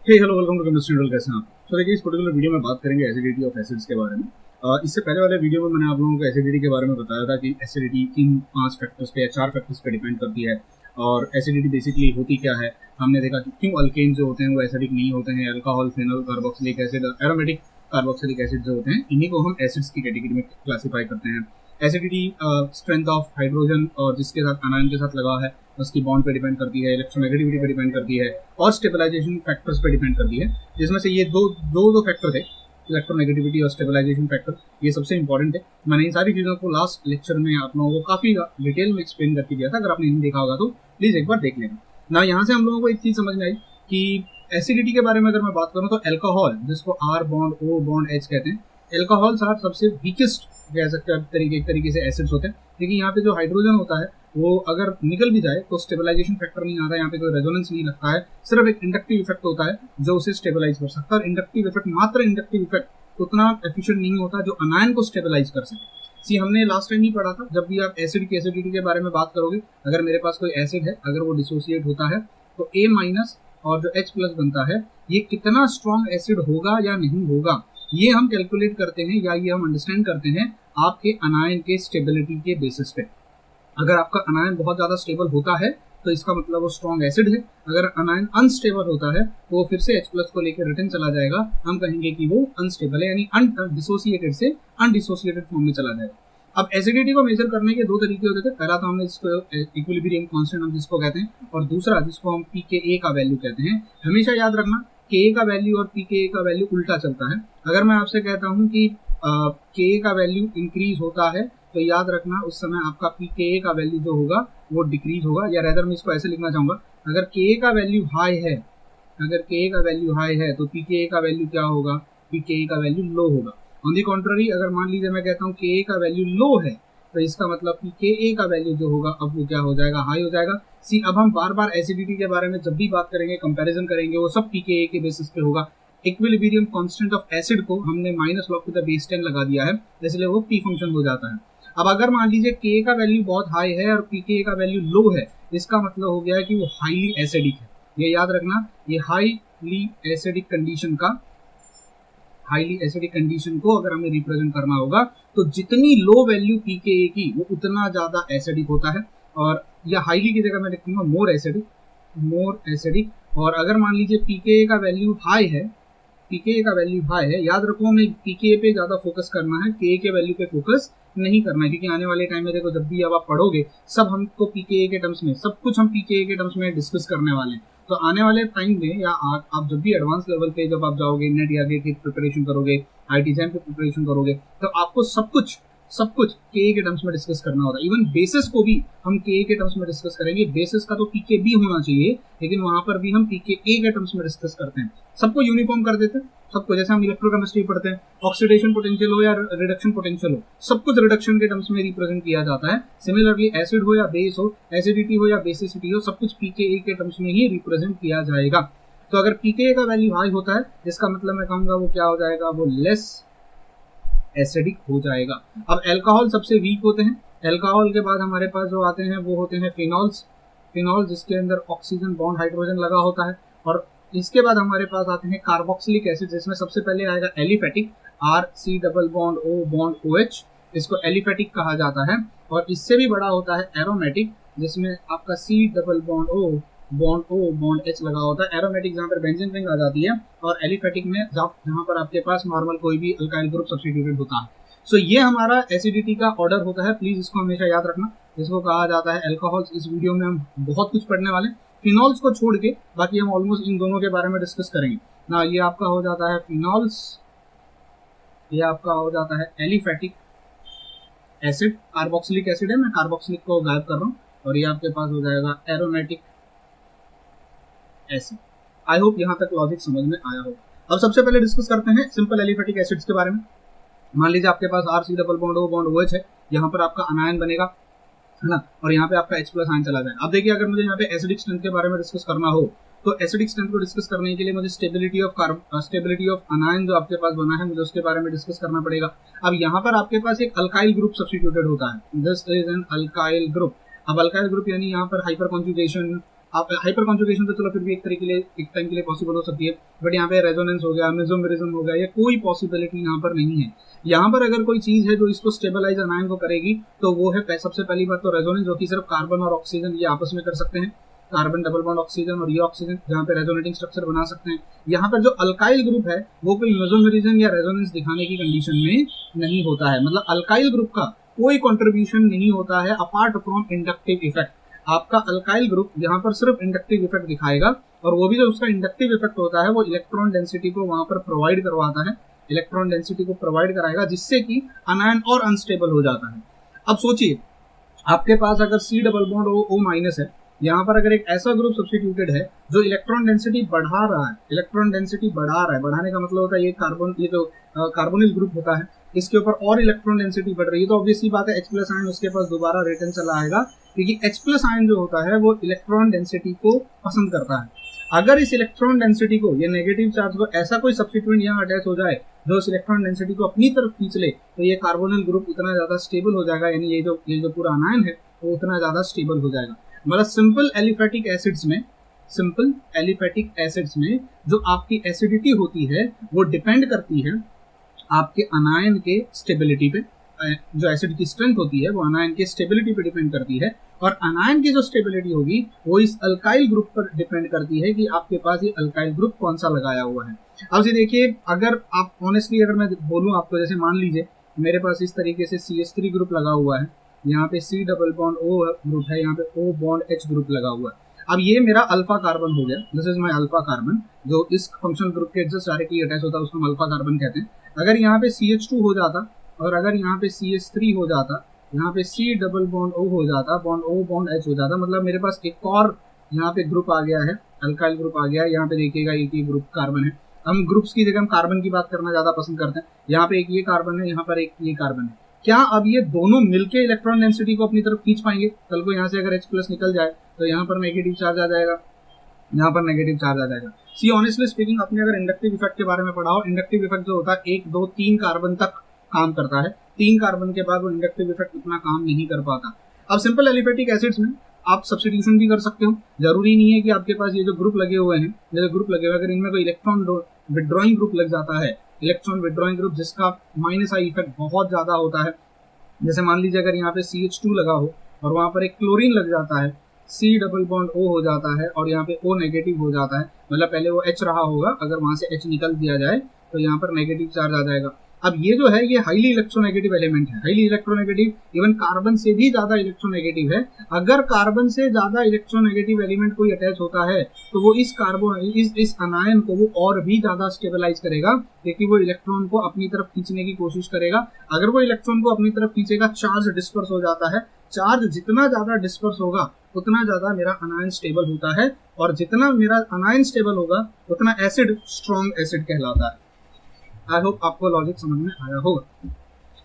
Hey hello welcome to chemistry tutorial. कैसे हैं आप? तो देखिए, इस पर्टिकुलर वीडियो में बात करेंगे एसिडिटी ऑफ एसिड्स के बारे में। इससे पहले वाले वीडियो में मैंने आप लोगों को एसिडिटी के बारे में बताया था कि एसिडिटी किन 5 फैक्टर्स पे या 4 फैक्टर्स पे डिपेंड करती है और एसिडिटी बेसिकली होती क्या है। हमने देखा कि क्यों अल्केन जो होते हैं वो एसिडिक नहीं होते हैं, alcohol, phenol, carboxylic acid, aromatic carboxylic acid जो होते हैं इन्हीं को हम एसिड्स की कैटेगरी में क्लासीफाई करते हैं। एसिडिटी स्ट्रेंथ ऑफ हाइड्रोजन और जिसके साथ अनायन के साथ लगा है उसकी बॉन्ड पे डिपेंड करती है, इलेक्ट्रोनेगेटिविटी पे डिपेंड करती है और स्टेबलाइजेशन फैक्टर्स पे डिपेंड करती है, जिसमें से ये दो फैक्टर थे, इलेक्ट्रोनेगेटिविटी और स्टेबलाइजेशन फैक्टर, ये सबसे इंपॉर्टेंट है। मैंने इन सारी चीज़ों को लास्ट लेक्चर में आप लोगों को काफ़ी डिटेल में एक्सप्लेन करके दिया था। अगर आपने नहीं देखा होगा तो प्लीज़ एक बार देख लेना ना। यहाँ से हम लोगों को एक चीज़ समझ में आई कि एसिडिटी के बारे में अगर मैं बात करूँ तो एल्कोहल, जिसको R bond O bond H कहते हैं, एल्कोहल सबसे वीकेस्ट कह सकते हैं एक तरीके से एसिड्स होते हैं। देखिए यहाँ पे जो हाइड्रोजन होता है वो अगर निकल भी जाए तो स्टेबलाइजेशन फैक्टर नहीं आता, यहाँ पे कोई रेजोनेंस नहीं लगता है, सिर्फ एक इंडक्टिव इफेक्ट होता है जो उसे स्टेबलाइज कर सकता है। इंडक्टिव इफेक्ट, मात्र इंडक्टिव इफेक्ट उतना एफिशिएंट नहीं होता जो अनायन को स्टेबलाइज कर सके। हमने लास्ट टाइम ही पढ़ा था, जब भी आप एसिड की एसिडिटी के बारे में बात करोगे, अगर मेरे पास कोई एसिड है, अगर वो डिसोसिएट होता है तो A माइनस और जो H प्लस बनता है, ये कितना स्ट्रॉन्ग एसिड होगा या नहीं होगा, ये हम कैलकुलेट करते हैं या ये हम अंडरस्टैंड करते हैं आपके अनायन के स्टेबिलिटी के बेसिस पे। अगर आपका अनायन बहुत ज़्यादा स्टेबल होता है तो इसका मतलब वो स्ट्रॉन्ग एसिड है। अगर अनायन अनस्टेबल होता है तो वो फिर से H प्लस को लेकर रिटर्न चला जाएगा, हम कहेंगे कि वो अनस्टेबल है, यानी डिसोसिएटेड से अनडिसोसिएटेड फॉर्म में चला जाएगा। अब एसिडिटी को मेजर करने के दो तरीके होते थे। पहला तो हमने इसको इक्विलिब्रियम कांस्टेंट हम जिसको कहते हैं, और दूसरा जिसको हम pKa का वैल्यू कहते हैं। हमेशा याद रखना Ka का वैल्यू और pKa का वैल्यू उल्टा चलता है। अगर मैं आपसे कहता हूँ कि Ka का वैल्यू इंक्रीज होता है तो याद रखना उस समय आपका pKa का वैल्यू जो होगा वो डिक्रीज होगा, या रेदर मैं इसको ऐसे लिखना चाहूँगा, अगर Ka का वैल्यू हाई है, अगर Ka का वैल्यू हाई है तो pKa का वैल्यू क्या होगा, pKa का वैल्यू लो होगा। ऑन दी कॉन्ट्ररी, अगर मान लीजिए मैं कहता हूँ Ka का वैल्यू लो है तो इसका मतलब pKa का वैल्यू जो होगा अब वो क्या हो जाएगा, हाई हो जाएगा। अब हम बार बार एसिडिटी के बारे में जब भी बात करेंगे, कंपैरिजन करेंगे, वो सब pKa के बेसिस पे होगा। इक्विलिब्रियम कांस्टेंट ऑफ एसिड को हमने minus log to the base 10 लगा दिया है, इसलिए वो p फंक्शन हो जाता है। अब अगर मान लीजिए Ka का वैल्यू बहुत हाई है और pKa का वैल्यू लो है, इसका मतलब हो गया कि वो हाईली एसिडिक है। ये याद रखना, ये हाईली एसिडिक कंडीशन को अगर हमें रिप्रेजेंट करना होगा तो जितनी लो वैल्यू pKa की वो उतना ज्यादा एसिडिक होता है, और या हाईली की जगह मैं लिखूंगा मोर एसिडिक। और अगर मान लीजिए pKa का वैल्यू हाई है, याद रखो हमें pKa पे ज्यादा फोकस करना है, Ka के वैल्यू पे फोकस नहीं करना है, क्योंकि आने वाले टाइम में देखो जब भी अब आप पढ़ोगे सब हमको pKa के टर्म्स में, सब कुछ हम pKa के टर्म्स में डिस्कस करने वाले हैं। तो आने वाले टाइम में या आप जब भी एडवांस लेवल पे जब आप जाओगे, नेट या गेट की प्रिपरेशन करोगे, IT जैम की प्रिपरेशन करोगे, तो आपको सब कुछ Ka के टर्म्स में डिस्कस करना होगा। इवन बेसिस को भी हम Ka के टर्म्स में डिस्कस करेंगे। बेसिस का तो pKb होना चाहिए, लेकिन वहां पर भी हम pKa के टर्म्स में डिस्कस करते हैं। सबको यूनिफॉर्म कर देते हैं, सबको, जैसे हम इलेक्ट्रोकेमिस्ट्री पढ़ते हैं, ऑक्सीडेशन पोटेंशियल हो या रिडक्शन पोटेंशियल हो, सब कुछ रिडक्शन के टर्म्स में रिप्रेजेंट किया जाता है। सिमिलरली एसिड हो या बेस हो, एसिडिटी हो या बेसिसिटी हो, सब कुछ pKa के टर्म्स में ही रिप्रेजेंट किया जाएगा। तो अगर pKa का वैल्यू हाई होता है, जिसका मतलब मैं कहूंगा वो क्या हो जाएगा, वो लेस एसिडिक हो जाएगा। अब अल्कोहल सबसे वीक होते हैं। अल्कोहल के बाद हमारे पास जो आते हैं वो होते हैं फिनॉल जिसके अंदर ऑक्सीजन बॉन्ड हाइड्रोजन लगा होता है। और इसके बाद हमारे पास आते हैं कार्बोक्सिलिक एसिड, जिसमें सबसे पहले आएगा aliphatic, RC double bond O bond OH, इसको एलिफेटिक कहा जाता है। और इससे भी बड़ा होता है एरोमेटिक, जिसमें आपका C double bond O bond H लगा होता है। एरोमेटिक जहाँ पर बेंजीन रिंग आ जाती है, और एलिफेटिक में जहाँ पर आपके पास नॉर्मल कोई भी अल्काइल ग्रुप सब्स्टिट्यूटेड होता है। ये हमारा एसिडिटी का ऑर्डर होता है, प्लीज इसको हमेशा याद रखना। इसको कहा जाता है अल्कोहल्स। इस वीडियो में हम बहुत कुछ पढ़ने वाले, फिनॉल्स को छोड़ के बाकी हम ऑलमोस्ट इन दोनों के बारे में डिस्कस करेंगे ना। ये आपका हो जाता है फिनॉल्स, ये आपका हो जाता है एलिफेटिक एसिड, कार्बोक्सिलिक एसिड है, मैं कार्बोक्सिलिक को गायब कर रहा हूँ, और ये आपके पास हो जाएगा एरोमेटिक एसिड। आई होप यहाँ तक लॉजिक समझ में आया हो। अब सबसे पहले डिस्कस करते हैं सिंपल एलिफेटिक एसिड्स के बारे में। मान लीजिए आपके पास RC double bond O bond OH है, यहाँ पर आपका अनायन बनेगा, है ना, और यहाँ पे आपका H प्लस आयन चला जाएगा। अब देखिए, अगर मुझे यहाँ पे एसिडिक स्ट्रेंथ के बारे में डिस्कस करना हो तो एसिडिक स्ट्रेंथ को डिस्कस करने के लिए मुझे स्टेबिलिटी ऑफ अनायन जो आपके पास बना है, मुझे उसके बारे में डिस्कस करना पड़ेगा। अब यहाँ पर आपके पास एक अल्काइल ग्रुप सब्स्टिट्यूटेड होता है, this is an alkyl group. अब अल्काइल ग्रुप यानी यहाँ पर हाइपर कॉन्जुगेशन आप हाइपर कॉन्जुगेशन तो चलो फिर भी एक टाइम के लिए पॉसिबल हो सकती है, बट यहाँ पे रेजोनेंस हो गया, मेसोमेरिज्म हो गया, ये कोई पॉसिबिलिटी यहाँ पर नहीं है। यहाँ पर अगर कोई चीज है जो इसको स्टेबलाइज अनायन को करेगी तो वो है सबसे पहली बात तो रेजोनेंस, जो कि सिर्फ कार्बन और ऑक्सीजन ये आपस में कर सकते हैं, कार्बन डबल बॉन्ड ऑक्सीजन और ये ऑक्सीजन जहाँ पे रेजोनेटिंग स्ट्रक्चर बना सकते हैं। यहाँ पर जो अल्काइल ग्रुप है वो कोई मेसोमेरिज्म या रेजोनेंस दिखाने की कंडीशन में नहीं होता है, मतलब अल्काइल ग्रुप का कोई कंट्रीब्यूशन नहीं होता है अपार्ट फ्रॉम इंडक्टिव इफेक्ट। आपका अल्काइल ग्रुप यहाँ पर सिर्फ इंडक्टिव इफेक्ट दिखाएगा, और वो भी जो उसका इंडक्टिव इफेक्ट होता है वो इलेक्ट्रॉन डेंसिटी को वहां पर प्रोवाइड करवाता है, इलेक्ट्रॉन डेंसिटी को प्रोवाइड कराएगा, जिससे कि अनायन और अनस्टेबल हो जाता है। अब सोचिए आपके पास अगर C double bond O minus है, यहाँ पर अगर एक ऐसा ग्रुप सब्स्टिट्यूटेड है जो इलेक्ट्रॉन डेंसिटी बढ़ा रहा है, इलेक्ट्रॉन डेंसिटी बढ़ा रहा है, बढ़ाने का मतलब होता है ये जो कार्बोनिल ग्रुप होता है इसके ऊपर और इलेक्ट्रॉन डेंसिटी बढ़ रही है, तो ऑब्वियसली बात है H+ आयन उसके पास दोबारा रिटर्न चला आएगा, क्योंकि H+ आयन जो होता है वो इलेक्ट्रॉन डेंसिटी को पसंद करता है। अगर इस इलेक्ट्रॉन डेंसिटी को, ये नेगेटिव चार्ज को, ऐसा कोई सब्स्टिट्यूएंट यहाँ अटैच हो जाए जो इस इलेक्ट्रॉन डेंसिटी को अपनी तरफ खींच ले, तो ये कार्बोनिल ग्रुप उतना ज्यादा स्टेबल हो जाएगा, यानी ये जो पूरा अनायन है वो उतना ज्यादा स्टेबल हो जाएगा। मतलब सिंपल एलिफेटिक एसिड्स में जो आपकी एसिडिटी होती है वो डिपेंड करती है आपके अनायन के स्टेबिलिटी पे, जो एसिड की स्ट्रेंथ होती है वो अनायन के स्टेबिलिटी पे डिपेंड करती है, और अनायन की जो स्टेबिलिटी होगी वो इस अल्काइल ग्रुप पर डिपेंड करती है कि आपके पास ये अल्काइल ग्रुप कौन सा लगाया हुआ है। अब ये देखिए, अगर आप ऑनेस्टली अगर मैं बोलूं आपको, जैसे मान लीजिए मेरे पास इस तरीके से CH3 ग्रुप लगा हुआ है, यहाँ पे C double bond O group है, यहाँ पे O बॉन्ड H ग्रुप लगा हुआ है। अब ये मेरा अल्फा कार्बन हो गया, this is my alpha carbon, जो इस फंक्शनल ग्रुप के जस्ट डायरेक्टली अटैच होता है उसको हम अल्फा कार्बन कहते हैं। अगर यहाँ पे CH2 हो जाता और अगर यहाँ पे CH3 हो जाता, यहाँ पे C डबल बॉन्ड O हो जाता, बॉन्ड O बॉन्ड H हो जाता, मतलब मेरे पास एक और यहाँ पे ग्रुप आ गया है, अल्काइल ग्रुप आ गया है। यहाँ पे देखिएगा एक ये ग्रुप कार्बन है, हम ग्रुप्स की जगह हम कार्बन की बात करना ज्यादा पसंद करते हैं। यहाँ पे एक ये कार्बन है, यहाँ पर एक ये कार्बन है। क्या अब ये दोनों मिलके इलेक्ट्रॉन डेंसिटी को अपनी तरफ खींच पाएंगे? कल को यहाँ से अगर H+ निकल जाए तो यहाँ पर नेगेटिव चार्ज आ जाएगा, यहाँ पर नेगेटिव चार्ज आ जाएगा। सी ऑनेस्टली स्पीकिंग, आपने अगर इंडक्टिव इफेक्ट के बारे में पढ़ा हो, इंडक्टिव इफेक्ट जो होता है 1, 2, 3 कार्बन तक काम करता है, 3 कार्बन के बाद वो इंडक्टिव इफेक्ट उतना काम नहीं कर पाता। अब सिंपल एलिफेटिक एसिड्स में आप सब्स्टिट्यूशन भी कर सकते हो, जरूरी नहीं है कि आपके पास ये जो ग्रुप लगे हुए हैं, अगर इनमें कोई इलेक्ट्रॉन विड्रॉइंग ग्रुप लग जाता है, इलेक्ट्रॉन विड्रॉइंग ग्रुप जिसका -I इफेक्ट बहुत ज्यादा होता है, जैसे मान लीजिए अगर यहाँ पे CH2 लगा हो और वहां पर एक क्लोरीन लग जाता है, C डबल बॉन्ड O हो जाता है और यहाँ पे O नेगेटिव हो जाता है, मतलब पहले वो H रहा होगा, अगर वहां से H निकल दिया जाए तो यहाँ पर नेगेटिव चार्ज आ जाएगा। अब ये जो है ये हाईली इलेक्ट्रोनेगेटिव एलिमेंट है, हाईली इलेक्ट्रोनेगेटिव, इवन कार्बन से भी ज्यादा इलेक्ट्रोनेगेटिव है। अगर कार्बन से ज्यादा इलेक्ट्रोनेगेटिव एलिमेंट कोई अटैच होता है तो वो इस अनायन को वो और भी ज्यादा स्टेबलाइज करेगा, क्योंकि वो इलेक्ट्रॉन को अपनी तरफ खींचने की कोशिश करेगा। अगर वो इलेक्ट्रॉन को अपनी तरफ खींचेगा, चार्ज डिस्पर्स हो जाता है, चार्ज जितना ज्यादा डिस्पर्स होगा उतना ज्यादा मेरा अनायन स्टेबल होता है, और जितना मेरा अनायन स्टेबल होगा उतना एसिड स्ट्रॉन्ग एसिड कहलाता है। आई होप आपको लॉजिक समझ में आया होगा।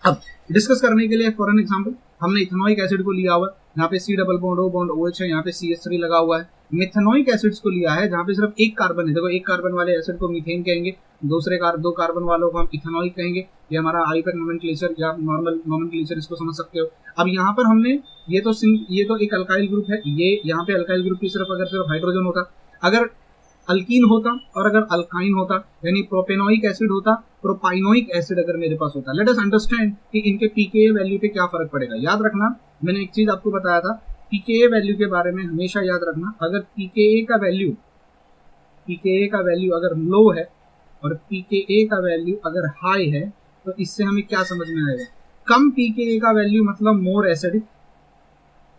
अब डिस्कस करने के लिए फॉर एन एग्जांपल हमने इथेनोइक एसिड को लिया हुआ है, यहाँ पे C double bond O bond OH है, यहाँ पे CH3 लगा हुआ है। मिथेनोइक एसिड्स को लिया है जहाँ पे सिर्फ एक कार्बन है, देखो एक कार्बन वाले एसिड को मीथेन कहेंगे, दो कार्बन वालों को हम इथेनोइक कहेंगे। ये हमारा आईपैक नोमेनक्लेचर या नॉर्मल नोमेनक्लेचर इसको समझ सकते हो। अब यहाँ पर हमने ये तो एक अल्काइल ग्रुप है, ये यहाँ पे अल्काइल ग्रुप की अगर सिर्फ हाइड्रोजन होता, अगर अल्कीन होता और अगर अल्काइन होता, यानी प्रोपेनोइक एसिड होता, प्रोपाइनोइक एसिड अगर मेरे पास होता। लेट अस अंडरस्टैंड कि इनके pKa वैल्यू पे क्या फर्क पड़ेगा। याद रखना, मैंने एक चीज आपको बताया था, pKa वैल्यू के बारे में हमेशा याद रखना। अगर pKa का वैल्यू अगर लो है और pKa का वैल्यू अगर हाई है, तो इससे हमें क्या समझ में आएगा? कम pKa का वैल्यू मतलब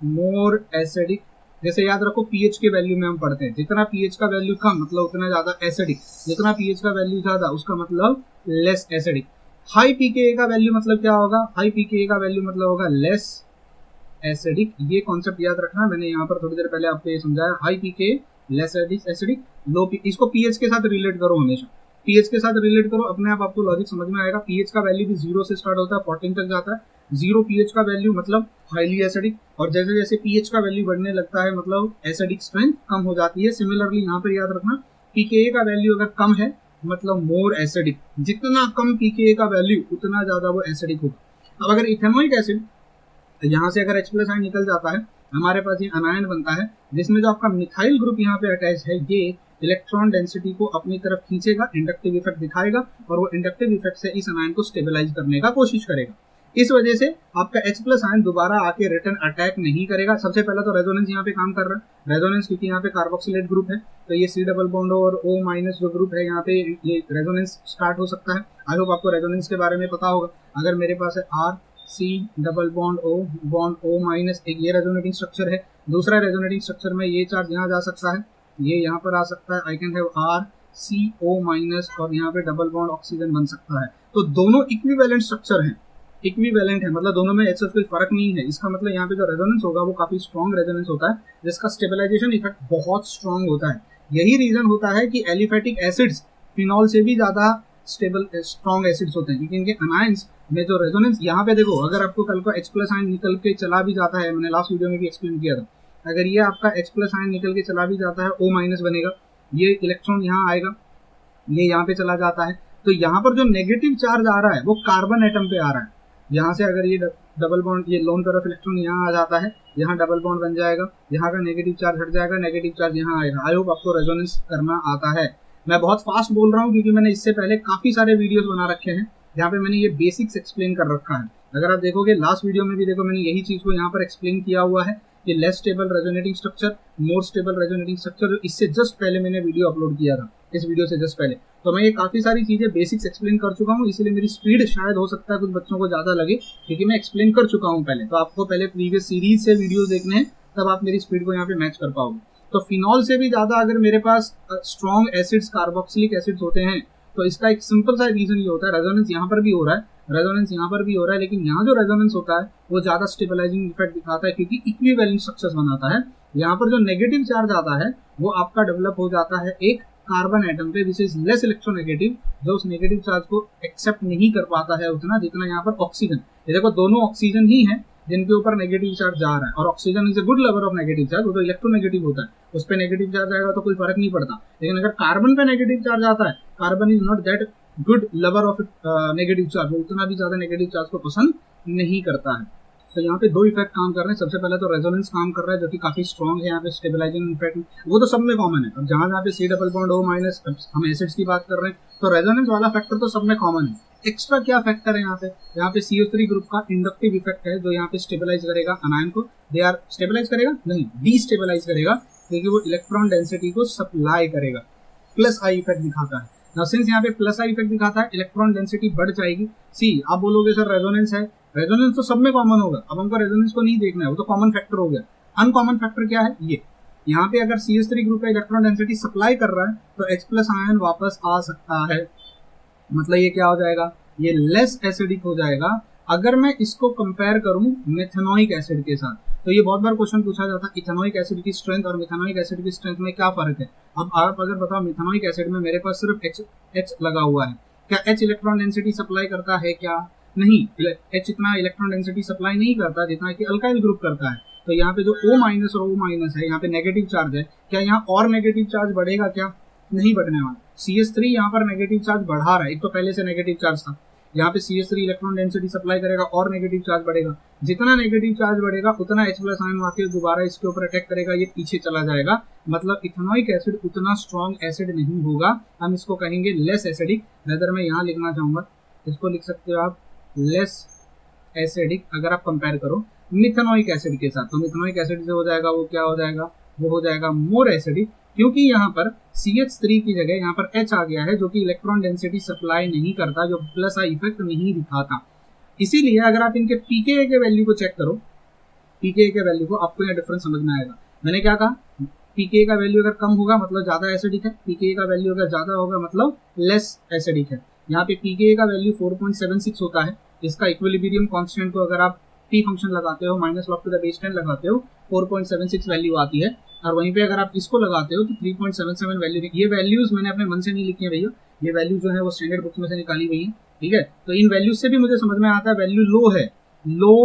मोर एसिडिक। जैसे याद रखो pH के वैल्यू में हम पढ़ते हैं, जितना pH का वैल्यू कम मतलब उतना ज्यादा एसिडिक, जितना pH का वैल्यू ज्यादा उसका मतलब लेस एसिडिक। हाई pKa का वैल्यू मतलब क्या होगा? हाई pKa का वैल्यू मतलब होगा लेस एसिडिक। ये कॉन्सेप्ट याद रखना, मैंने यहाँ पर थोड़ी देर पहले आपको ये समझाया। हाई pKa लेस एसिडिक, लो इसको pH के साथ रिलेट करो, हमेशा pH के साथ रिलेट करो, अपने आप आपको लॉजिक समझ में आएगा। pH का वैल्यू भी 0 से स्टार्ट होता है, 14 तक जाता है। 0 pH का वैल्यू मतलब हाईली एसिडिक, और जैसे जैसे pH का वैल्यू बढ़ने लगता है मतलब एसिडिक स्ट्रेंथ कम हो जाती है। सिमिलरली यहाँ पर याद रखना, pKa का वैल्यू अगर कम है मतलब मोर एसिडिक, जितना कम pKa का वैल्यू उतना ज्यादा वो एसिडिक होगा। अब अगर इथेनोइक एसिड यहाँ से अगर H+ आयन निकल जाता है हमारे पास ये अनायन बनता है जिसमें जो आपका मिथाइल ग्रुप यहाँ पे अटैच है ये इलेक्ट्रॉन डेंसिटी को अपनी तरफ खींचेगा, इंडक्टिव इफेक्ट दिखाएगा और वो इंडक्टिव इफेक्ट से इस अनायन को स्टेबलाइज करने का कोशिश करेगा। इस वजह से आपका H+ आयन दोबारा आके रिटर्न अटैक नहीं करेगा। सबसे पहला तो रेजोनेंस यहाँ पे काम कर रहा है, रेजोनेंस क्योंकि यहाँ पे कार्बोक्सिलेट ग्रुप है तो ये C डबल बॉन्ड और O- जो ग्रुप है यहाँ पे ये रेजोनेंस स्टार्ट हो सकता है। आई होप आपको रेजोनेंस के बारे में पता होगा। अगर मेरे पास है R C double bond O एक ये रेजोनेटिंग स्ट्रक्चर है। दूसरा रेजोनेटिंग स्ट्रक्चर में ये चार्ज यहाँ जा सकता है, ये यहाँ पर आ सकता है, आई कैन हैव RCO- और यहाँ पे डबल बॉन्ड ऑक्सीजन बन सकता है। तो दोनों इक्विवेलेंट स्ट्रक्चर हैं, इक्विवेलेंट है मतलब दोनों में ऐसा कोई फर्क नहीं है। इसका मतलब यहाँ पे जो रेजोनेंस होगा वो काफी स्ट्रॉन्ग रेजोनेंस होता है जिसका स्टेबलाइजेशन इफेक्ट बहुत स्ट्रॉन्ग होता है। यही रीजन होता है कि एलिफेटिक एसिड्स फिनॉल से भी ज्यादा स्ट्रॉन्ग एसिड्स होते हैं क्योंकि इनके अनायंस में जो रेजोनेंस, यहाँ पे देखो अगर आपको कल को H+ आयन निकल के चला भी जाता है, मैंने लास्ट वीडियो में भी एक्सप्लेन किया था, अगर ये आपका H+ आयन निकल के चला भी जाता है O- बनेगा, ये इलेक्ट्रॉन यहाँ आएगा, ये यहाँ पे चला जाता है, तो यहाँ पर जो नेगेटिव चार्ज आ रहा है वो कार्बन एटम पे आ रहा है। यहाँ से अगर ये डबल बॉन्ड, ये लोन तरफ इलेक्ट्रॉन यहाँ आ जाता है, यहाँ डबल बॉन्ड बन जाएगा, यहाँ का नेगेटिव चार्ज हट जाएगा, नेगेटिव चार्ज यहाँ आएगा। आई होप आपको रेजोनेंस करना आता है। मैं बहुत फास्ट बोल रहा हूँ क्योंकि मैंने इससे पहले काफी सारे वीडियोस बना रखे हैं जहाँ पे मैंने ये बेसिक्स एक्सप्लेन कर रखा है। अगर आप देखोगे लास्ट वीडियो में भी देखो मैंने यही चीज को यहाँ पर एक्सप्लेन किया हुआ है कि less stable resonating structure, more stable resonating structure, जो इससे जस्ट पहले मैंने वीडियो अपलोड किया था, इस वीडियो से जस्ट पहले। तो मैं ये काफी सारी चीजें बेसिक्स एक्सप्लेन कर चुका हूँ, इसलिए मेरी स्पीड शायद हो सकता है कुछ बच्चों को ज्यादा लगे क्योंकि मैं एक्सप्लेन कर चुका हूँ पहले। तो आपको पहले प्रीवियस सीरीज से वीडियो देखने हैं तब आप मेरी स्पीड को यहाँ पे मैच कर पाओगे। तो फिनॉल से भी ज्यादा अगर मेरे पास स्ट्रॉन्ग एसिड्स, कार्बोक्सिलिक एसिड्स होते हैं तो इसका एक सिंपल सा रीजन ये होता है, रेजोनेंस यहाँ पर भी हो रहा है, रेजोनेंस यहाँ पर भी हो रहा है, लेकिन यहाँ जो रेजोनेंस होता है वो ज्यादा स्टेबलाइजिंग इफेक्ट दिखाता है क्योंकि इक्विवेलेंट स्ट्रक्चर्स बनाता है। यहाँ पर जो नेगेटिव चार्ज आता है वो आपका डेवलप हो जाता है एक कार्बन एटम पे विच इज लेस इलेक्ट्रोनेगेटिव, जो उस नेगेटिव चार्ज को एक्सेप्ट नहीं कर पाता है उतना जितना यहाँ पर ऑक्सीजन। ये देखो दोनों ऑक्सीजन ही है जिनके ऊपर नेगेटिव चार्ज जा रहा है और oxygen is a good level of negative charge, वो तो इलेक्ट्रोनेगेटिव होता है, उस पर नेगेटिव चार्ज आएगा तो कोई फर्क नहीं पड़ता। लेकिन अगर कार्बन पे नेगेटिव चार्ज आता है, carbon is not that good level of negative charge, वो उतना भी ज्यादा नेगेटिव चार्ज को पसंद नहीं करता है। तो यहाँ पे दो इफेक्ट काम कर रहे हैं। सबसे पहले तो रेजोनेंस काम कर रहा है जो कि काफी स्ट्रॉन्ग है यहाँ पे स्टेबलाइजिंग इफेक्ट, वो तो सब में कॉमन है। अब जहाँ पे C डबल बॉन्ड O-, हम एसिड्स की बात कर रहे हैं तो रेजोनेंस वाला फैक्टर तो सब में कॉमन है। एक्स्ट्रा क्या फैक्टर है यहाँ पे CO3 ग्रुप का इंडक्टिव इफेक्ट है जो यहाँ पे स्टेबलाइज करेगा अनायन को। दे आर स्टेबलाइज करेगा नहीं, डिस्टेबलाइज करेगा क्योंकि वो इलेक्ट्रॉन डेंसिटी को सप्लाई करेगा। +I इफेक्ट दिखाता है। नाउ सिंस यहाँ पे +I इफेक्ट दिखाता है, इलेक्ट्रॉन डेंसिटी बढ़ जाएगी। सी आप बोलोगे सर रेजोनेंस है, रेजोनेंस तो सब में कॉमन होगा, अब हमको रेजोनेंस को नहीं देखना है, वो तो कॉमन फैक्टर हो गया। अनकॉमन फैक्टर क्या है, ये यहाँ पे अगर CH3 ग्रुप का इलेक्ट्रॉन डेंसिटी सप्लाई कर रहा है तो H+ आयन वापस आ सकता है, मतलब ये क्या हो जाएगा, ये लेस एसिडिक हो जाएगा। अगर मैं इसको कंपेयर करूं मेथेनोइक एसिड के साथ, तो ये बहुत बार क्वेश्चन पूछा जाता है इथेनोइक एसिड की स्ट्रेंथ और मेथेनोइक एसिड की स्ट्रेंथ में क्या फर्क है। अब आप अगर बताओ मेथेनोइक एसिड में मेरे पास सिर्फ H लगा हुआ है, क्या H इलेक्ट्रॉन डेंसिटी सप्लाई करता है क्या, नहीं, H इतना इलेक्ट्रॉन डेंसिटी सप्लाई नहीं करता जितना कि अल्काइल ग्रुप करता है। तो यहाँ पे जो O- और O- है, यहाँ पे नेगेटिव चार्ज है, क्या यहाँ और नेगेटिव चार्ज बढ़ेगा क्या, नहीं बढ़ने वाला। CH3 यहाँ पर नेगेटिव चार्ज बढ़ा रहा है, एक तो पहले से नेगेटिव चार्ज था, यहाँ पे CH3 इलेक्ट्रॉन डेंसिटी सप्लाई करेगा और नेगेटिव चार्ज बढ़ेगा। जितना नेगेटिव चार्ज बढ़ेगा उतना H+ आयन आके दोबारा इसके ऊपर अटैक करेगा, ये पीछे चला जाएगा। मतलब इथेनोइक एसिड उतना स्ट्रॉन्ग एसिड नहीं होगा, हम इसको कहेंगे लेस एसिडिक। नजर मैं यहाँ लिखना चाहूंगा, इसको लिख सकते हो आप लेस एसिडिक अगर आप कंपेयर करो मिथेनोइक एसिड के साथ। तो मिथेनोइक एसिड से हो जाएगा वो क्या हो जाएगा, वो हो जाएगा मोर एसिडिक, क्योंकि यहाँ पर CH3 की जगह यहाँ पर H आ गया है जो कि इलेक्ट्रॉन डेंसिटी सप्लाई नहीं करता, जो +I इफेक्ट नहीं दिखाता। इसीलिए अगर आप इनके pKa के वैल्यू को चेक करो, pKa के वैल्यू को, आपको यहाँ डिफरेंस समझ में आएगा। मैंने क्या कहा, pKa का वैल्यू अगर कम होगा मतलब ज्यादा एसिडिक है, pKa का वैल्यू अगर ज्यादा होगा मतलब लेस एसिडिक है। यहाँ पे pKa का वैल्यू 4.76 होता है। इसका इक्विलिब्रियम कांस्टेंट को अगर आप T फंक्शन लगाते हो -log⁻10 लगाते हो 4.76 वैल्यू आती है, और वहीं पे अगर आप इसको लगाते हो तो 3.77 वैल्यू। ये वैल्यूज मैंने अपने मन से नहीं लिखी है भैया, ये वैल्यू जो है वो स्टैंडर्ड बुक्स में से निकाली हुई है, ठीक है। तो इन वैल्यूज से भी मुझे समझ में आता है वैल्यू लो है, लो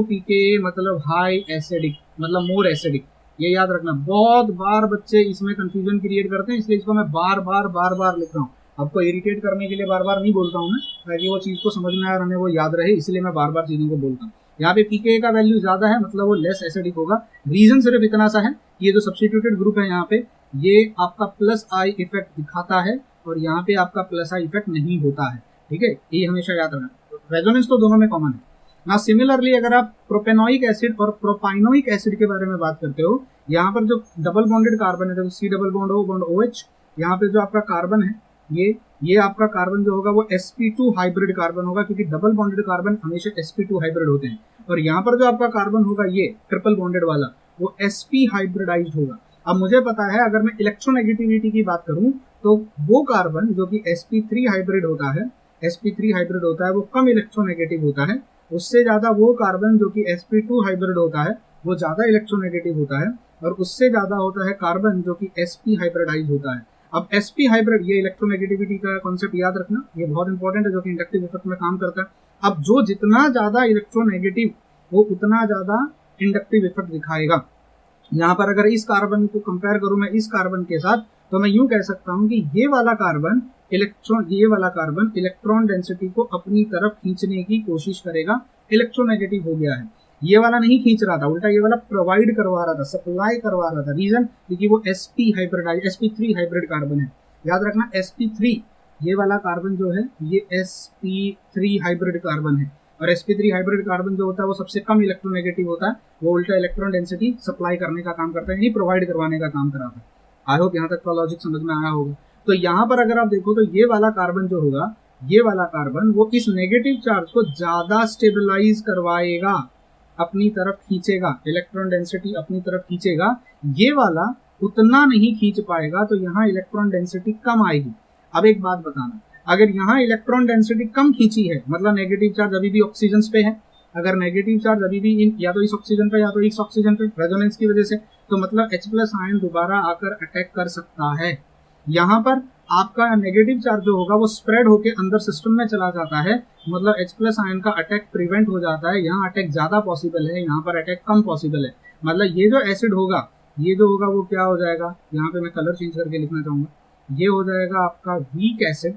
pKa मतलब हाई एसिडिक, मतलब मोर एसिडिक, ये याद रखना। बहुत बार बच्चे इसमें कंफ्यूजन क्रिएट करते हैं, इसलिए इसको मैं बार बार लिख रहा हूँ। आपको इरिटेट करने के लिए बार बार नहीं बोलता हूँ मैं, ताकि वो चीज़ को समझ में आए और हमें वो याद रहे, इसलिए मैं बार बार चीज़ों को बोलता हूँ। यहाँ पे pKa का वैल्यू ज्यादा है, मतलब वो लेस एसिडिक होगा। रीजन सिर्फ इतना सा है, ये जो सब्स्टिट्यूटेड ग्रुप है यहाँ पे, ये आपका प्लस आई इफेक्ट दिखाता है और यहाँ पे आपका प्लस आई इफेक्ट नहीं होता है, ठीक है, ये हमेशा याद रखना। रेजोनेंस तो दोनों में कॉमन है ना। सिमिलरली अगर आप प्रोपेनोइक एसिड और प्रोपाइनोइक एसिड के बारे में बात करते हो, यहाँ पर जो डबल बॉन्डेड कार्बन है, देखो C double bond O bond OH, यहाँ पे जो आपका कार्बन है ये आपका कार्बन जो होगा वो sp2 हाइब्रिड कार्बन होगा, क्योंकि डबल बॉन्डेड कार्बन हमेशा sp2 हाइब्रिड होते हैं। और यहाँ पर जो आपका कार्बन होगा ये ट्रिपल बॉन्डेड वाला, वो sp हाइब्रिडाइज्ड होगा। अब मुझे पता है अगर मैं इलेक्ट्रोनेगेटिविटी की बात करूं तो वो कार्बन जो कि sp3 हाइब्रिड होता है, sp3 हाइब्रिड होता है, वो कम इलेक्ट्रोनेगेटिव होता है। उससे ज्यादा वो कार्बन जो कि sp2 हाइब्रिड होता है वो ज्यादा इलेक्ट्रोनेगेटिव होता है, और उससे ज्यादा होता है कार्बन जो कि sp हाइब्रिडाइज होता है। अब sp हाइब्रिड, ये इलेक्ट्रोनेगेटिविटी का कॉन्सेप्ट याद रखना, ये बहुत इंपॉर्टेंट है, जो कि इंडक्टिव इफेक्ट में काम करता है। अब जो जितना ज्यादा इलेक्ट्रोनेगेटिव वो उतना ज्यादा इंडक्टिव इफेक्ट दिखाएगा। यहाँ पर अगर इस कार्बन को कंपेयर करूं मैं इस कार्बन के साथ, तो मैं यूं कह सकता हूं कि ये वाला कार्बन इलेक्ट्रॉन डेंसिटी को अपनी तरफ खींचने की कोशिश करेगा, इलेक्ट्रोनेगेटिव हो गया है। ये वाला नहीं खींच रहा था, उल्टा ये वाला प्रोवाइड करवा रहा था, सप्लाई करवा रहा था। रीजन क्योंकि वो sp3 हाइब्रिड कार्बन है। याद रखना sp3, ये वाला कार्बन जो है ये sp3 हाइब्रिड कार्बन है, और sp3 हाइब्रिड कार्बन जो होता है वो सबसे कम इलेक्ट्रोनेगेटिव होता है, वो उल्टा इलेक्ट्रॉन डेंसिटी सप्लाई करने का काम करता है, यानी प्रोवाइड करवाने का काम कराता है। आई होप यहाँ तक का लॉजिक समझ में आया होगा। तो यहाँ पर अगर आप देखो तो ये वाला कार्बन जो होगा, ये वाला कार्बन वो इस नेगेटिव चार्ज को ज्यादा स्टेबलाइज करवाएगा, अपनी तरफ खींचेगा, इलेक्ट्रॉन डेंसिटी अपनी तरफ खींचेगा। ये वाला उतना नहीं खींच पाएगा, तो यहाँ इलेक्ट्रॉन डेंसिटी कम आएगी। अब एक बात बताना, अगर यहाँ इलेक्ट्रॉन डेंसिटी कम खींची है, मतलब नेगेटिव चार्ज अभी भी ऑक्सीजन पे है, अगर नेगेटिव चार्ज अभी भी या तो इस ऑक्सीजन पे या तो इस ऑक्सीजन पे रेजोनेंस की वजह से, तो मतलब H+ आयन दोबारा आकर अटैक कर सकता है। यहाँ पर आपका नेगेटिव चार्ज जो होगा वो स्प्रेड होके अंदर सिस्टम में चला जाता है, मतलब H+ आयन का अटैक प्रिवेंट हो जाता है। यहाँ अटैक ज्यादा पॉसिबल है, यहाँ पर अटैक कम पॉसिबल है। मतलब ये जो एसिड होगा, ये जो होगा वो क्या हो जाएगा, यहाँ पे मैं कलर चेंज करके लिखना चाहूंगा, ये हो जाएगा आपका वीक एसिड,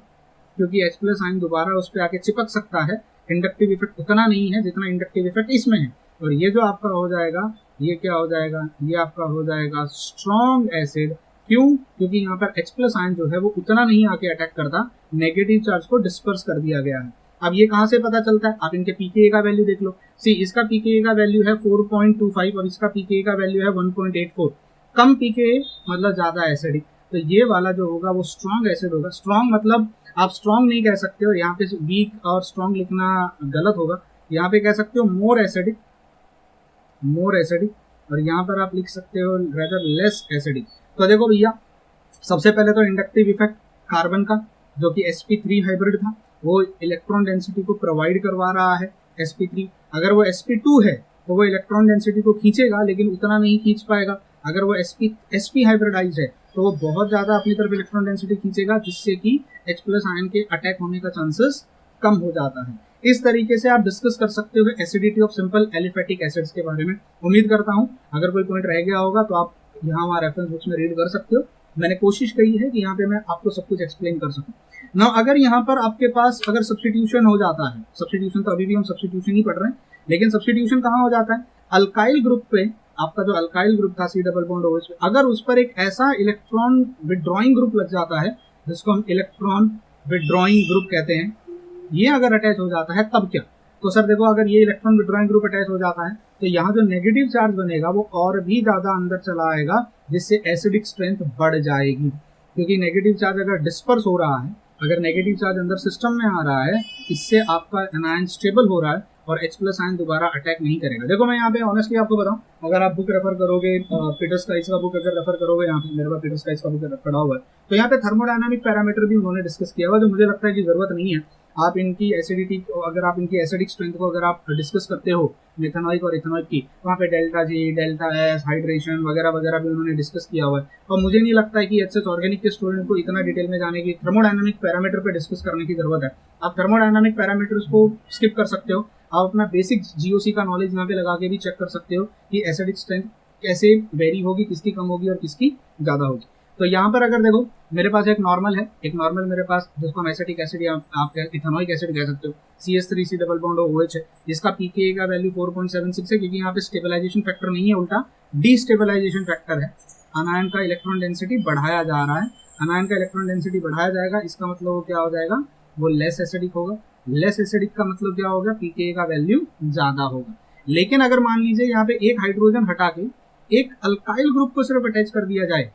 क्योंकि H+ आयन दोबारा उस पर आके चिपक सकता है। इंडक्टिव इफेक्ट उतना नहीं है जितना इंडक्टिव इफेक्ट इसमें है। और ये जो आपका हो जाएगा, ये क्या हो जाएगा, ये आपका हो जाएगा स्ट्रॉन्ग एसिड। क्यों? क्योंकि यहाँ पर H+ आयन जो है वो उतना नहीं आके अटैक करता, नेगेटिव चार्ज को डिस्पर्स कर दिया गया है। अब ये कहाँ से पता चलता है, आप इनके pKa का वैल्यू देख लो। सी इसका pKa का वैल्यू है 4.25 और इसका pKa का वैल्यू है 1.84। कम pKa मतलब ज्यादा एसिडिक, तो ये वाला जो होगा वो स्ट्रॉन्ग एसिड होगा। स्ट्रॉन्ग मतलब आप स्ट्रॉन्ग नहीं कह सकते हो, यहाँ पे वीक और स्ट्रॉन्ग लिखना गलत होगा। यहाँ पे कह सकते हो मोर एसिडिक, और यहाँ पर आप लिख सकते हो रेदर लेस एसिडिक। तो देखो भैया, सबसे पहले तो इंडक्टिव इफेक्ट कार्बन का जो कि sp3 हाइब्रिड था, वो इलेक्ट्रॉन डेंसिटी को प्रोवाइड करवा रहा है sp3। अगर वो sp2 है तो वो इलेक्ट्रॉन डेंसिटी को खींचेगा लेकिन उतना नहीं खींच पाएगा। अगर वो sp हाइब्रिडाइज है तो वो बहुत ज्यादा अपनी तरफ इलेक्ट्रॉन डेंसिटी खींचेगा, जिससे कि H+ आयन के अटैक होने का चांसेस कम हो जाता है। इस तरीके से आप डिस्कस कर सकते हो acidity of simple aliphatic acids के बारे में। उम्मीद करता हूँ अगर कोई पॉइंट रह गया होगा तो आप यहाँ हमारे रेफरेंस बुक्स में रीड कर सकते हो। मैंने कोशिश की है कि यहाँ पे मैं आपको सब कुछ एक्सप्लेन कर सकूं। ना अगर यहाँ पर आपके पास अगर सब्स्टिट्यूशन हो जाता है, सब्स्टिट्यूशन तो अभी भी हम सब्स्टिट्यूशन ही पढ़ रहे हैं, लेकिन सब्स्टिट्यूशन कहाँ हो जाता है, अल्काइल ग्रुप पे, आपका जो अल्काइल ग्रुप था C डबल बॉन्ड OH पे, अगर उस पर एक ऐसा इलेक्ट्रॉन विड्रॉइंग ग्रुप लग जाता है जिसको हम इलेक्ट्रॉन विड्रॉइंग ग्रुप कहते हैं, ये अगर अटैच हो जाता है तब क्या। तो सर देखो, अगर ये इलेक्ट्रॉन विड्रॉइंग ग्रुप अटैच हो जाता है तो यहाँ जो नेगेटिव चार्ज बनेगा वो और भी ज्यादा अंदर चला आएगा, जिससे एसिडिक स्ट्रेंथ बढ़ जाएगी। क्योंकि नेगेटिव चार्ज अगर डिस्पर्स हो रहा है, अगर नेगेटिव चार्ज अंदर सिस्टम में आ रहा है, इससे आपका एनायन स्टेबल हो रहा है और H+ आयन दोबारा अटैक नहीं करेगा। देखो मैं यहाँ पे ऑनेस्टली आपको बताऊं, अगर आप बुक रेफर करोगे, पीटर्सकाइज का बुक अगर रेफर करोगे, यहाँ पे मेरे पास पीटर्सकाइज का बुक पढ़ा हुआ है, तो यहाँ पे थर्मोडायनामिक पैरामीटर भी उन्होंने डिस्कस किया हुआ, जो मुझे लगता है कि जरूरत नहीं है। आप इनकी एसिडिटी, अगर आप इनकी एसिडिक स्ट्रेंथ को अगर आप डिस्कस करते हो मेथनॉइक और इथेनॉइक की, वहाँ पे delta G, delta S, hydration वगैरह वगैरह भी उन्होंने डिस्कस किया हुआ है। और मुझे नहीं लगता है कि HH ऑर्गेनिक के स्टूडेंट को इतना डिटेल में जाने की, थर्मोडायनामिक पैरामीटर पे डिस्कस करने की जरूरत है। आप थर्मोडायनामिक पैरामीटर्स को स्किप कर सकते हो, आप अपना बेसिक GOC का नॉलेज यहाँ पे लगा के भी चेक कर सकते हो कि एसिडिक स्ट्रेंथ कैसे वेरी होगी, किसकी कम होगी और किसकी ज्यादा होगी। तो यहाँ पर अगर देखो मेरे पास एक नॉर्मल है, एक नॉर्मल मेरे पास जिसको हम एसिटिक एसिड या आप इथेनॉइक एसिड कह सकते हो, CH3C डबल बॉन्ड OH है, जिसका pKa का वैल्यू 4.76 है, क्योंकि यहाँ पे स्टेबलाइजेशन फैक्टर नहीं है, उल्टा डिस्टेबलाइजेशन फैक्टर है। अनायन का इलेक्ट्रॉन डेंसिटी बढ़ाया जा रहा है, अनायन का इलेक्ट्रॉन डेंसिटी बढ़ाया जाएगा, इसका मतलब वो क्या हो जाएगा, वो लेस एसिडिक होगा। लेस एसिडिक का मतलब क्या होगा, pKa का वैल्यू ज्यादा होगा। लेकिन अगर मान लीजिए यहाँ पे एक हाइड्रोजन हटा के एक अल्काइल ग्रुप को सिर्फ अटैच कर दिया जाए,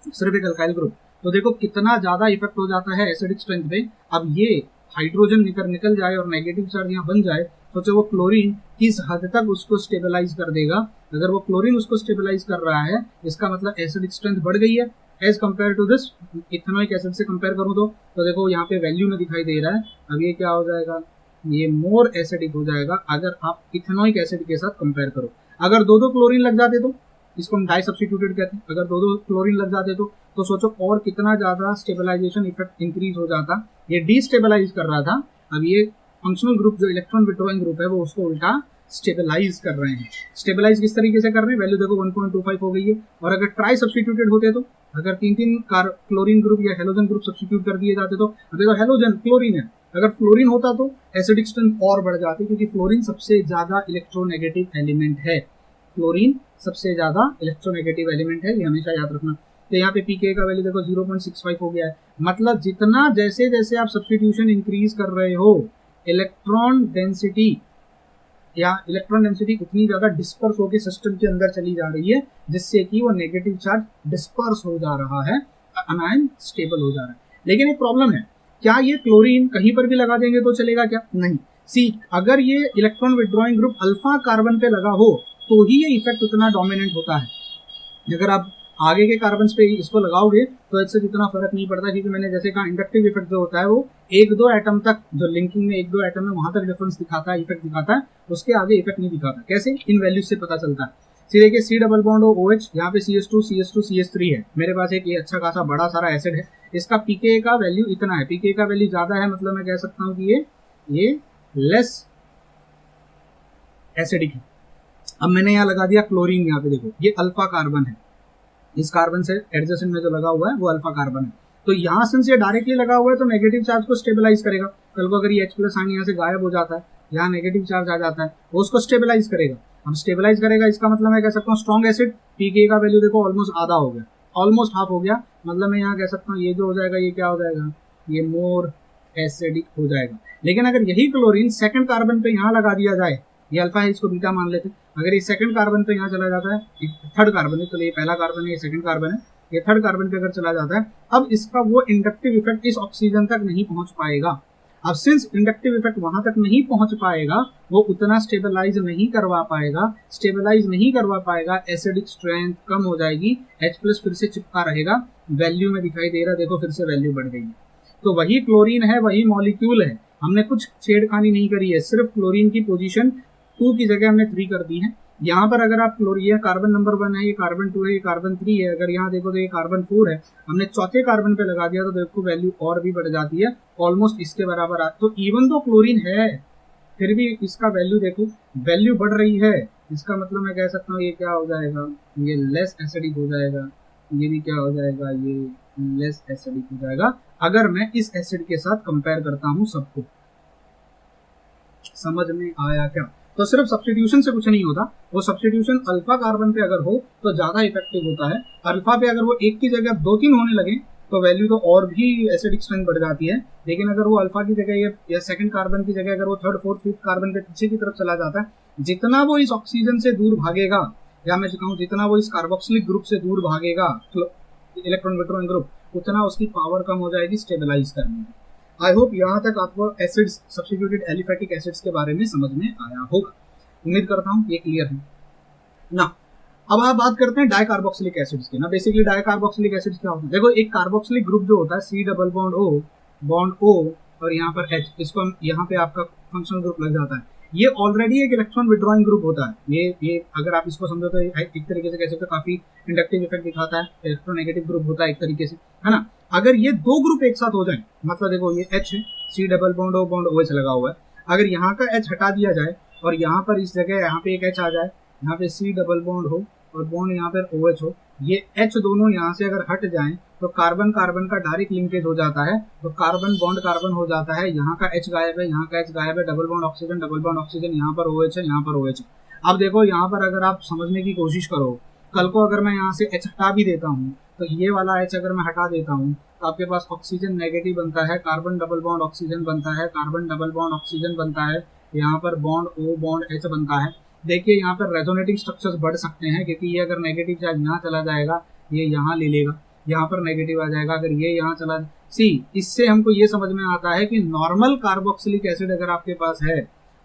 सिर्फ एक अल्काइल ग्रुप, तो देखो कितना ज्यादा इफेक्ट हो जाता है एसिडिक स्ट्रेंथ पे। अब ये हाइड्रोजन निकल जाए और नेगेटिव चार्ज यहाँ बन जाए, सोचो वो क्लोरीन किस हद तक उसको स्टेबलाइज कर देगा। अगर वो क्लोरीन उसको स्टेबलाइज कर रहा है, इसका मतलब एसिडिक स्ट्रेंथ बढ़ गई है as compare to this. Ethanoic acid से कंपेयर करूँ तो देखो यहाँ पे वैल्यू में दिखाई दे रहा है। अब ये क्या हो जाएगा, ये मोर एसिडिक हो जाएगा अगर आप इथेनॉइक एसिड के साथ कंपेयर करो। अगर दो क्लोरीन लग जाते तो इसको हम डाई सब्स्टिट्यूटेड कहते हैं। अगर दो क्लोरीन लग जाते तो सोचो और कितना ज्यादा स्टेबलाइजेशन इफेक्ट इंक्रीज हो जाता। ये डिस्टेबलाइज कर रहा था, अब ये फंक्शनल ग्रुप जो इलेक्ट्रॉन विड्रॉइंग ग्रुप है वो उसको उल्टा स्टेबलाइज कर रहे हैं। स्टेबलाइज किस तरीके से कर रहे हैं, वैल्यू देखो 1.25 हो गई है। और अगर ट्राई सब्स्टिट्यूटेड होते तो अगर तीन क्लोरीन ग्रुप या हेलोजन ग्रुप सब्स्टिट्यूट कर दिए जाते तो देखो हेलोजन क्लोरीन है, अगर फ्लोरीन होता तो एसिडिक स्ट्रेंथ और बढ़ जाती, क्योंकि फ्लोरीन सबसे ज्यादा इलेक्ट्रोनेगेटिव एलिमेंट है। फ्लोरीन सबसे ज्यादा इलेक्ट्रोनेगेटिव एलिमेंट है, ये हमेशा याद रखना। तो यहाँ पे pKa का वैल्यू देखो 0.65 हो गया है। मतलब जितना जैसे जैसे आप सब्स्टिट्यूशन इंक्रीज कर रहे हो, इलेक्ट्रॉन डेंसिटी उतनी ज्यादा डिस्पर्स होकर सिस्टम के अंदर चली जा रही है, जिससे कि वो नेगेटिव चार्ज डिस्पर्स हो जा रहा है, अनायन स्टेबल हो जा रहा है। लेकिन एक प्रॉब्लम है, क्या ये क्लोरीन कहीं पर भी लगा देंगे तो चलेगा क्या, नहीं। अगर ये electron withdrawing group alpha carbon पे लगा हो तो ही ये इफेक्ट उतना डोमिनेंट होता है। अगर आप आगे के कार्बन पे इसको लगाओगे तो इससे इतना फर्क नहीं पड़ता, क्योंकि मैंने जैसे कहा इंडक्टिव इफेक्ट जो होता है वो 1-2 एटम तक, जो लिंकिंग में 1-2 एटम है वहां तक डिफरेंस दिखाता है, इफेक्ट दिखाता है, उसके आगे इफेक्ट नहीं दिखाता। कैसे, इन वैल्यूज से पता चलता है। सीधे के C डबल बॉन्ड OH, यहाँ पे CH2 है, मेरे पास एक ये अच्छा खासा बड़ा सारा एसिड है, इसका pKa का वैल्यू इतना है, pKa का वैल्यू ज्यादा है, मतलब मैं कह सकता हूँ कि ये लेस एसिडिक है। अब मैंने यहाँ लगा दिया क्लोरीन, यहाँ पे देखो ये अल्फा कार्बन है, इस कार्बन से एडजेसेंट में जो लगा हुआ है वो अल्फा कार्बन है। तो यहाँ से ये डायरेक्टली लगा हुआ है तो नेगेटिव चार्ज को स्टेबलाइज करेगा। कल को अगर ये H+ आयन यहाँ से गायब हो जाता है, यहाँ नेगेटिव चार्ज आ जाता है, वो उसको स्टेबलाइज करेगा। अब स्टेबलाइज करेगा, इसका मतलब मैं कह सकता हूँ स्ट्रॉन्ग एसिड, pKa का वैल्यू देखो ऑलमोस्ट आधा हो गया, ऑलमोस्ट हाफ हो गया। मतलब मैं यहाँ कह सकता हूँ ये जो हो जाएगा, ये क्या हो जाएगा, ये मोर एसिडिक हो जाएगा। लेकिन अगर यही क्लोरीन सेकंड कार्बन पे यहाँ लगा दिया जाए, ये अल्फा है, इसको बीटा मान लेते हैं, अगर ये सेकंड कार्बन पे यहाँ चला जाता है, थर्ड कार्बन है, तो ये पहला कार्बन है, ये सेकंड कार्बन है, ये थर्ड कार्बन पे अगर चला जाता है, अब इसका वो इंडक्टिव इफेक्ट इस ऑक्सीजन तक नहीं पहुंच पाएगा। अब सिंस इंडक्टिव इफेक्ट वहां तक नहीं पहुंच पाएगा, वो उतना स्टेबलाइज नहीं करवा पाएगा, एसिडिक स्ट्रेंथ कम हो जाएगी, H+ फिर से चिपका रहेगा, वैल्यू में दिखाई दे रहा, देखो फिर से वैल्यू बढ़ गई है। तो वही क्लोरीन है, वही मॉलिक्यूल है, हमने कुछ छेड़खानी नहीं करी है, सिर्फ क्लोरीन की पोजीशन 2 की जगह हमने 3 कर दी है। यहाँ पर अगर आप ये कार्बन नंबर 1 है, ये कार्बन 2 है, ये कार्बन 3 है, अगर यहाँ देखो तो ये कार्बन 4 है, हमने चौथे कार्बन पे लगा दिया तो देखो वैल्यू और भी बढ़ जाती है, ऑलमोस्ट इसके बराबर। तो इवन तो क्लोरीन है फिर भी इसका वैल्यू देखो, वैल्यू बढ़ रही है, इसका मतलब मैं कह सकता हूँ ये क्या हो जाएगा, ये लेस एसिडिक हो जाएगा, ये भी क्या हो जाएगा, ये लेस एसिडिक हो जाएगा, अगर मैं इस एसिड के साथ कंपेयर करता हूँ सबको। समझ में आया क्या? तो सिर्फ सब्स्टिट्यूशन से कुछ नहीं होता, वो सब्स्टिट्यूशन अल्फा कार्बन पे अगर हो तो ज्यादा इफेक्टिव होता है। अल्फा पे अगर वो एक की जगह 2-3 होने लगे तो वैल्यू तो और भी एसिडिक स्ट्रेंथ बढ़ जाती है। लेकिन अगर वो अल्फा की जगह या सेकंड कार्बन की जगह अगर वो थर्ड, फोर्थ, फिफ्थ कार्बन पे पीछे की तरफ चला जाता है, जितना वो इस ऑक्सीजन से दूर भागेगा, या मैं कहूँ जितना वो इस कार्बोक्सिलिक ग्रुप से दूर भागेगा, इलेक्ट्रॉन विड्रॉइंग ग्रुप, उतना उसकी पावर कम हो जाएगी स्टेबलाइज करने में। आई होप यहाँ तक आपको एसिड्स, सब्स्टिट्यूटेड एलिफैटिक एसिड्स के बारे में समझ में आया होगा। उम्मीद करता हूँ ये क्लियर है ना। अब आप बात करते हैं डाइकार्बोक्सिलिक एसिड्स की ना। बेसिकली डाइकार्बोक्सिलिक एसिड्स क्या होता है, देखो एक कार्बोक्सिलिक ग्रुप जो होता है C डबल बॉन्ड O और यहाँ पर H, इसको हम यहाँ पे आपका फंक्शनल ग्रुप लग जाता है, ये ऑलरेडी एक इलेक्ट्रॉन विड्रॉइंग ग्रुप होता है। ये अगर आप इसको समझो तो एक तरीके से कह सकते हो काफी इंडक्टिव इफेक्ट दिखाता है, इलेक्ट्रोनेगेटिव ग्रुप होता है एक तरीके से, है ना। अगर ये 2 ग्रुप एक साथ हो जाए, मतलब देखो ये H है, C डबल बॉन्ड OH लगा हुआ है, अगर यहाँ का H हटा दिया जाए और यहाँ पर इस जगह यहाँ पे एक H आ जाए, यहाँ पे C डबल बॉन्ड हो और बॉन्ड यहाँ पर OH हो, ये H दोनों यहाँ से अगर हट जाएं तो कार्बन कार्बन का डायरेक्ट लिंकेज हो जाता है, तो कार्बन बॉन्ड कार्बन हो जाता है, यहाँ का H गायब है, यहाँ का H गायब है, डबल बॉन्ड ऑक्सीजन, यहाँ पर OH है, यहाँ पर OH है। अब देखो यहाँ पर अगर आप समझने की कोशिश करो, कल को अगर मैं यहाँ से H हटा भी देता हूँ तो ये वाला H अगर मैं हटा देता हूँ तो आपके पास ऑक्सीजन नेगेटिव बनता है, कार्बन डबल बॉन्ड ऑक्सीजन बनता है, कार्बन डबल बॉन्ड ऑक्सीजन बनता है, यहाँ पर बॉन्ड O बॉन्ड H बनता है। देखिए यहाँ पर रेजोनेटिंग स्ट्रक्चर्स बढ़ सकते हैं, क्योंकि ये अगर नेगेटिव चार्ज यहाँ चला जाएगा, ये यहाँ ले लेगा, यहाँ पर नेगेटिव आ जाएगा, अगर ये यहाँ चला इससे हमको ये समझ में आता है कि नॉर्मल कार्बोक्सिलिक एसिड अगर आपके पास है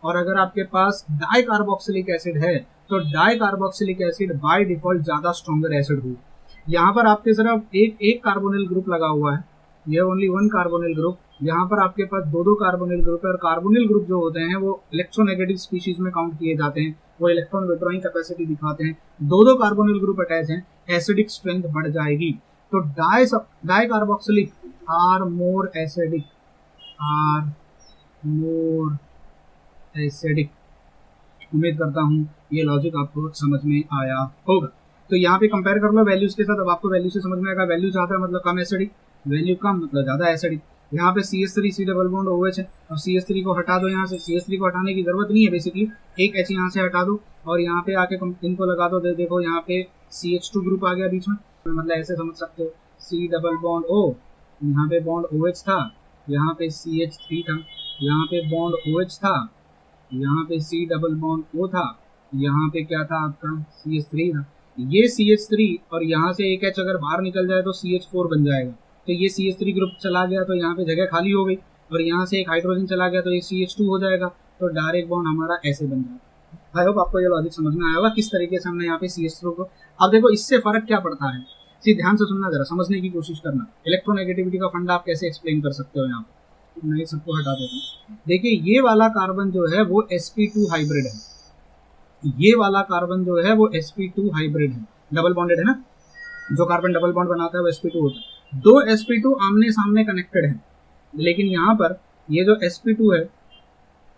और अगर आपके पास डाई कार्बोक्सिलिक एसिड है तो di carboxylic acid by default ज्यादा स्ट्रॉन्गर एसिड हो। यहाँ पर आपके सिर्फ एक कार्बोनिल ग्रुप लगा हुआ है, ये ओनली वन कार्बोनिल ग्रुप। यहाँ पर आपके पास दो कार्बोनिल ग्रुप है, और कार्बोनिल ग्रुप जो होते हैं वो इलेक्ट्रोनेगेटिव स्पीशीज में काउंट किए जाते हैं, वो इलेक्ट्रॉन विड्रॉइंग कैपेसिटी दिखाते हैं। दो कार्बोनिल ग्रुप अटैच हैं, एसिडिक स्ट्रेंथ बढ़ जाएगी। तो di carboxylic are more acidic, उम्मीद करता हूँ ये लॉजिक आपको समझ में आया होगा। तो यहाँ पे कंपेयर कर लो वैल्यूज के साथ, अब आपको वैल्यू से समझ में आएगा। वैल्यू ज्यादा है मतलब कम एसिडिक, वैल्यू कम मतलब ज्यादा एसिडिक। यहाँ पे CH3 C double bond OH है, अब CH3 को हटा दो, यहाँ से CH3 को हटाने की जरूरत नहीं है बेसिकली, एक H यहाँ से हटा दो और यहाँ पे आके इनको लगा दो। देखो यहाँ पे CH2 ग्रुप आ गया बीच में, मतलब ऐसे समझ सकते हो C डबल बॉन्ड O, यहाँ पे बॉन्ड OH था, यहाँ पे CH3 था, यहाँ पे बॉन्ड OH था, यहाँ पे C डबल बॉन्ड O था, यहाँ पे क्या था आपका CH3 था, ये CH3 और यहाँ से एक H अगर बाहर निकल जाए तो CH4 बन जाएगा। तो ये CH3 ग्रुप चला गया तो यहाँ पे जगह खाली हो गई, और यहाँ से एक हाइड्रोजन चला गया तो ये CH2 हो जाएगा, तो डायरेक्ट बॉन्ड हमारा ऐसे बन जाएगा। आई होप आपको ये लॉजिक समझ में आया होगा किस तरीके से हमने यहाँ पे CH3 को। अब देखो इससे फर्क क्या पड़ता है, ध्यान से सुनना, जरा समझने की कोशिश करना। इलेक्ट्रोनेगेटिविटी का फंडा आप कैसे एक्सप्लेन कर सकते हो यहाँ पे, मैं सबको हटा देता हूँ। देखिए ये वाला कार्बन जो है वो sp2 हाइब्रिड है, ये वाला कार्बन जो है वो sp2 हाइब्रिड है, डबल बॉन्डेड है ना, जो कार्बन डबल बॉन्ड बनाता है वो sp2 होता है। दो sp2 आमने सामने कनेक्टेड है, लेकिन यहाँ पर ये जो sp2 है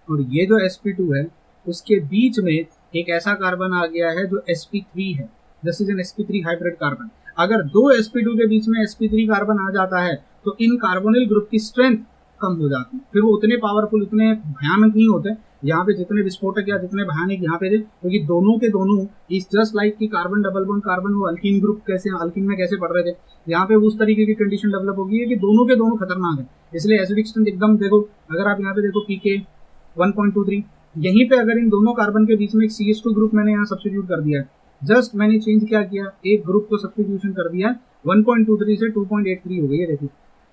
और ये जो sp2 है उसके बीच में एक ऐसा कार्बन आ गया है जो sp3 है, this is an sp3 hybrid carbon. अगर दो sp2 के बीच में sp3 कार्बन आ जाता है तो इन कार्बोनिल ग्रुप की स्ट्रेंथ कम हो जाती है, फिर वो उतने पावरफुल, उतने भयानक नहीं होते। यहाँ पे जितने विस्फोटक या जितने भयानक यहाँ पे थे, क्योंकि दोनों के दोनों इस जस्ट लाइक की कार्बन डबल बॉन्ड कार्बन वो अल्कीन ग्रुप कैसे अल्कीन में कैसे पड़ रहे थे, यहाँ पे उस तरीके की कंडीशन डेवलप होगी कि दोनों के दोनों खतरनाक है। इसलिए एसिडिक स्ट्रेंथ एकदम देखो, अगर आप यहाँ पे देखो pK 1.23, यहीं पे अगर इन दोनों कार्बन के बीच में एक CH2 ग्रुप मैंने यहाँ सब्स्टिट्यूट कर दिया है, जस्ट मैंने चेंज क्या किया, एक ग्रुप को सब्स्टिट्यूशन कर दिया, 1.23 से 2.83 हो गई है, देखिए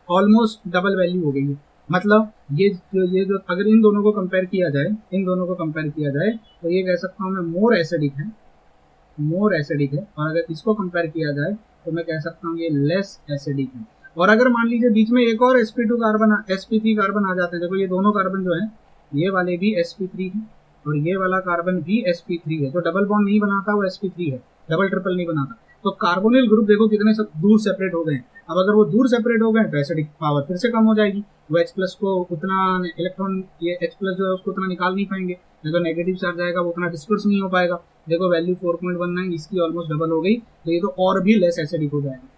ऑलमोस्ट डबल वैल्यू हो गई है। मतलब ये जो अगर इन दोनों को कंपेयर किया जाए तो ये कह सकता हूँ मैं मोर एसिडिक है, और अगर इसको कंपेयर किया जाए तो मैं कह सकता हूँ ये लेस एसिडिक है। और अगर मान लीजिए बीच में एक और sp3 कार्बन आ जाते हैं, देखो ये दोनों कार्बन जो है ये वाले भी sp3 है और ये वाला कार्बन भी sp3 है, तो डबल बॉन्ड नहीं बनाता वो sp3 है, डबल ट्रिपल नहीं बनाता। तो कार्बोनिल ग्रुप देखो कितने सब दूर सेपरेट हो गए। अब अगर वो दूर सेपरेट हो गए तो एसिडिक पावर फिर से कम हो जाएगी, वो H+ को उतना इलेक्ट्रॉन, ये H+ जो है उसको उतना निकाल नहीं पाएंगे, नहीं तो नेगेटिव चार्ज आएगा वो उतना डिस्पर्स नहीं हो पाएगा। देखो वैल्यू 4.19, इसकी ऑलमोस्ट डबल हो गई, तो ये तो और भी लेस एसिडिक हो जाएगा।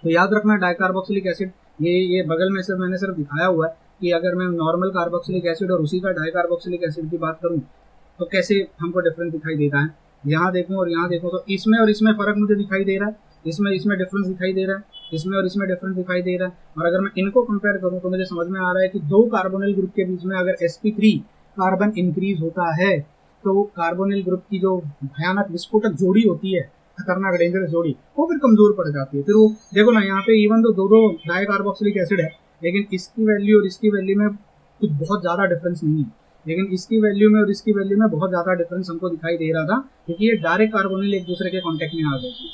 तो याद रखना डाइकार्बोक्सिलिक एसिड, ये बगल में मैंने सिर्फ दिखाया हुआ है कि अगर मैं नॉर्मल कार्बोक्सिलिक एसिड और उसी का डाइकार्बोक्सिलिक एसिड की बात करूँ तो कैसे हमको डिफरेंस दिखाई देता है। यहाँ देखूं और यहाँ देखूं तो इसमें और इसमें फर्क मुझे दिखाई दे रहा है, इसमें डिफरेंस दिखाई दे रहा है, इसमें और इसमें डिफरेंस दिखाई दे रहा है। और अगर मैं इनको कंपेयर करूं तो मुझे समझ में आ रहा है कि दो कार्बोनिल ग्रुप के बीच में अगर sp3 कार्बन इंक्रीज होता है तो कार्बोनिल ग्रुप की जो भयानक विस्फोटक जोड़ी होती है, खतरनाक डेंजरस जोड़ी, वो फिर कमजोर पड़ जाती है। फिर वो देखो ना, यहाँ पे इवन तो दो डाइकार्बोक्सिलिक एसिड है, लेकिन इसकी वैल्यू और इसकी वैल्यू में कुछ बहुत ज्यादा डिफरेंस नहीं है, लेकिन इसकी वैल्यू में और इसकी वैल्यू में बहुत ज्यादा डिफरेंस हमको दिखाई दे रहा था, क्योंकि ये डायरेक्ट कार्बोनिल एक दूसरे के कांटेक्ट में आ गए थे।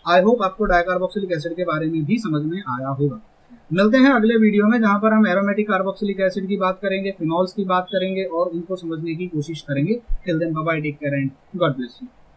आई होप आपको डाइकार्बोक्सिलिक एसिड के बारे में भी समझ में आया होगा। मिलते हैं अगले वीडियो में, जहां पर हम एरोमेटिक कार्बोक्सिलिक एसिड की बात करेंगे, फिनॉल्स की बात करेंगे और उनको समझने की कोशिश करेंगे। Till then bye bye, take care and God bless you.